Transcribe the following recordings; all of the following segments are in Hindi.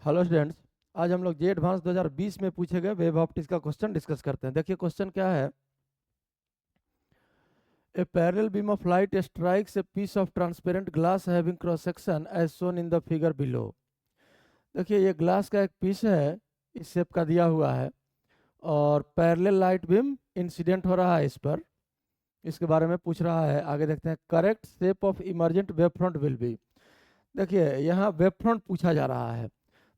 Hello students. आज हम लोग जे एडवांस 2020 में पूछे गए वेब ऑप्टिक्स का क्वेश्चन डिस्कस करते हैं। देखिए क्वेश्चन क्या है। A parallel beam of light strikes a piece of transparent glass having cross section as shown in the figure below. देखिए ये ग्लास का एक पीस है, इस शेप का दिया हुआ है और पैरेलल लाइट बीम इंसिडेंट हो रहा है इस पर। इसके बारे में पूछ रहा है। आगे देखते हैं। Correct shape of emergent wave front will be. देखिए यहाँ वेव फ्रंट पूछा जा रहा है,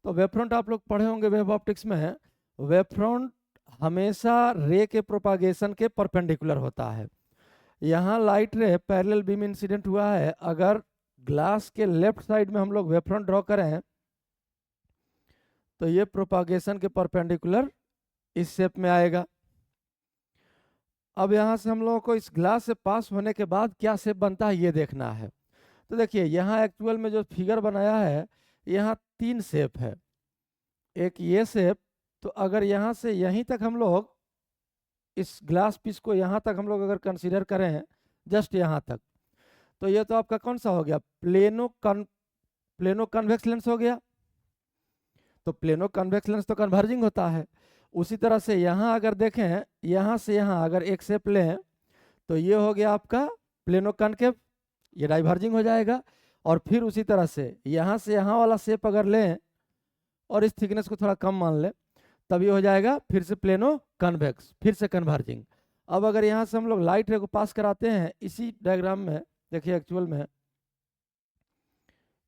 तो वेव फ्रंट आप लोग पढ़े होंगे वेब ऑप्टिक्स में। वेव फ्रंट हमेशा रे के प्रोपागेशन के परपेंडिकुलर होता है। यहाँ light ray parallel beam incident हुआ है। अगर ग्लास के लेफ्ट साइड में हम लोग वेव फ्रंट ड्रॉ करें तो ये प्रोपागेशन के परपेंडिकुलर इस शेप में आएगा। अब यहाँ से हम लोगों को इस ग्लास से पास होने के बाद क्या शेप बनता है ये देखना है। तो देखिए यहाँ एक्चुअल में जो फिगर बनाया है, यहाँ 3 शेप है। एक ये शेप, तो अगर यहाँ से यहीं तक हम लोग इस ग्लास पीस को यहाँ तक हम लोग अगर कंसीडर करें, जस्ट यहाँ तक, तो ये तो आपका कौन सा हो गया, प्लेनो कन्वेक्स लेंस हो गया। तो प्लेनो कन्वेक्स लेंस तो कन्वर्जिंग होता है। उसी तरह से यहाँ अगर देखें, यहाँ से यहाँ अगर एक शेप लें तो ये हो गया आपका प्लेनो कनकेव, ये डाइवर्जिंग हो जाएगा। और फिर उसी तरह से यहाँ वाला शेप अगर लें और इस थिकनेस को थोड़ा कम मान लें, तब ये हो जाएगा फिर से प्लेनो कन्वेक्स, फिर से कन्वर्जिंग। अब अगर यहाँ से हम लोग लाइट रे को पास कराते हैं इसी डायग्राम में, देखिए एक्चुअल में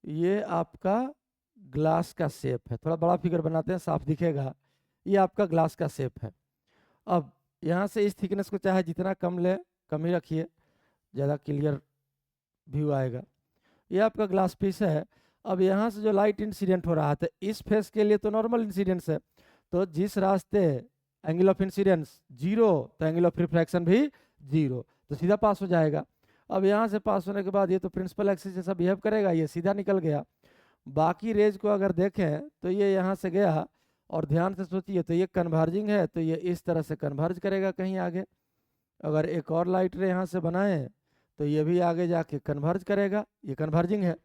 ये आपका ग्लास का शेप है। थोड़ा बड़ा फिगर बनाते हैं, साफ दिखेगा। ये आपका ग्लास का शेप है। अब यहाँ से इस थिकनेस को चाहे जितना कम ले, कम ही रखिए, ज़्यादा क्लियर व्यू आएगा। ये आपका ग्लास पीस है। अब यहाँ से जो लाइट इंसिडेंट हो रहा था इस फेस के लिए तो नॉर्मल इंसिडेंस है, तो जिस रास्ते एंगल ऑफ इंसिडेंस 0 तो एंगल ऑफ रिफ्रैक्शन भी 0, तो सीधा पास हो जाएगा। अब यहाँ से पास होने के बाद ये तो प्रिंसिपल एक्सिस जैसा बिहेव करेगा, ये सीधा निकल गया। बाकी रेज को अगर देखें तो ये यहाँ से गया और ध्यान से सोचिए, तो ये कन्वर्जिंग है, तो ये इस तरह से कन्वर्ज करेगा कहीं आगे। अगर एक और लाइट रे यहाँ से बनाएं तो ये भी आगे जाके कन्वर्ज करेगा, ये कन्वर्जिंग है।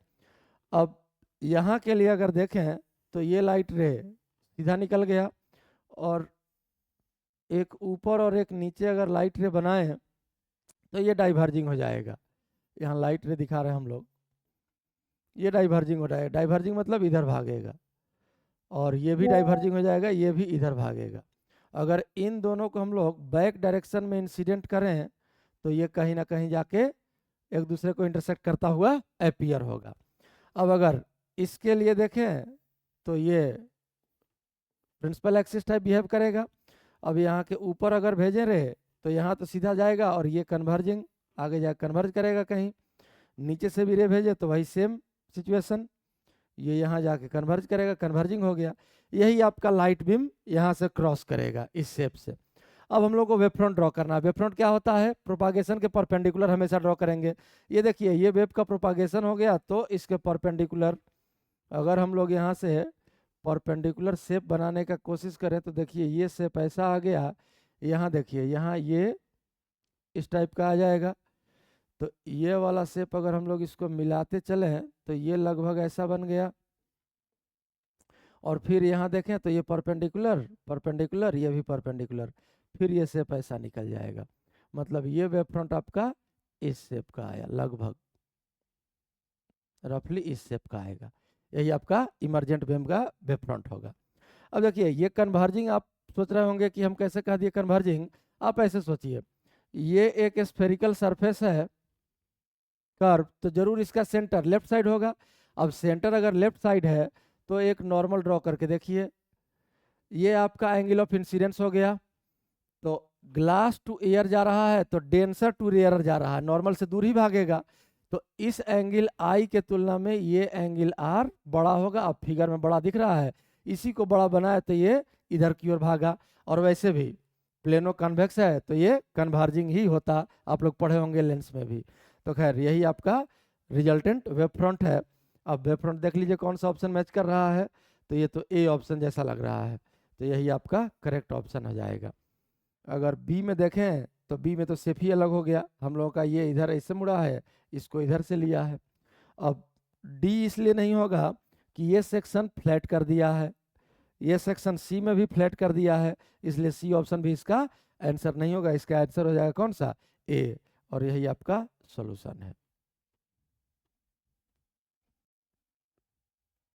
अब यहाँ के लिए अगर देखें तो ये लाइट रे सीधा निकल गया, और एक ऊपर और एक नीचे अगर लाइट रे बनाएं तो ये डाइवर्जिंग हो जाएगा। यहाँ लाइट रे दिखा रहे हैं हम लोग, ये डाइवर्जिंग हो जाएगा। डाइवर्जिंग मतलब इधर भागेगा, और ये भी डाइवर्जिंग हो जाएगा, ये भी इधर भागेगा। अगर इन दोनों को हम लोग बैक डायरेक्शन में इंसिडेंट करें तो ये कहीं ना कहीं जाके एक दूसरे को इंटरसेक्ट करता हुआ अपीयर होगा। अब अगर इसके लिए देखें तो ये प्रिंसिपल एक्सिस टाइप बिहेव करेगा। अब यहाँ के ऊपर अगर भेजे रहे तो यहाँ तो सीधा जाएगा और ये कन्वर्जिंग आगे जाकर कन्वर्ज करेगा कहीं। नीचे से भी रे भेजे तो वही सेम सिचुएशन, ये यहाँ जाके कन्वर्ज करेगा, कन्वर्जिंग हो गया। यही आपका लाइट बीम यहाँ से क्रॉस करेगा इस शेप से। अब हम लोग को वेव फ्रंट ड्रॉ करना है। वेव फ्रंट क्या होता है, प्रोपागेशन के परपेंडिकुलर हमेशा ड्रॉ करेंगे। ये देखिए ये वेव का प्रोपागेशन हो गया, तो इसके परपेंडिकुलर अगर हम लोग यहाँ से परपेंडिकुलर शेप बनाने का कोशिश करें तो देखिए ये शेप ऐसा आ गया। यहाँ देखिए यहाँ ये इस टाइप का आ जाएगा। तो ये वाला शेप अगर हम लोग इसको मिलाते चले तो ये लगभग ऐसा बन गया। और फिर यहाँ देखें तो ये परपेंडिकुलर परपेंडिकुलर, ये भी परपेंडिकुलर, फिर ये शेप ऐसा निकल जाएगा। मतलब ये वेव फ्रंट आपका इस शेप का आया, लगभग रफली इस शेप का आएगा। यही आपका इमर्जेंट बीम का वेव फ्रंट होगा। अब देखिए ये कन्वर्जिंग, आप सोच रहे होंगे कि हम कैसे कह दिए कन्वर्जिंग। आप ऐसे सोचिए, ये एक स्फेरिकल सरफेस है कर्व, तो जरूर इसका सेंटर लेफ्ट साइड होगा। अब सेंटर अगर लेफ्ट साइड है तो एक नॉर्मल ड्रॉ करके देखिए, ये आपका एंगल ऑफ इंसिडेंस हो गया। तो ग्लास टू एयर जा रहा है तो डेंसर टू रेयर जा रहा है, नॉर्मल से दूर ही भागेगा। तो इस एंगल आई के तुलना में ये एंगल आर बड़ा होगा। अब फिगर में बड़ा दिख रहा है, इसी को बड़ा बनाए तो ये इधर की ओर भागा। और वैसे भी प्लेनो कन्वेक्स है तो ये कन्वर्जिंग ही होता, आप लोग पढ़े होंगे लेंस में भी। तो खैर यही आपका रिजल्टेंट वेव फ्रंट है। अब वेव फ्रंट देख लीजिए कौन सा ऑप्शन मैच कर रहा है, तो ये तो ए ऑप्शन जैसा लग रहा है, तो यही आपका करेक्ट ऑप्शन हो जाएगा। अगर बी में देखें तो बी में तो शेप ही अलग हो गया, हम लोगों का ये इधर ऐसे मुड़ा है, इसको इधर से लिया है। अब डी इसलिए नहीं होगा कि ये सेक्शन फ्लैट कर दिया है, ये सेक्शन सी में भी फ्लैट कर दिया है, इसलिए सी ऑप्शन भी इसका आंसर नहीं होगा। इसका आंसर हो जाएगा कौन सा, ए, और यही आपका सॉल्यूशन है।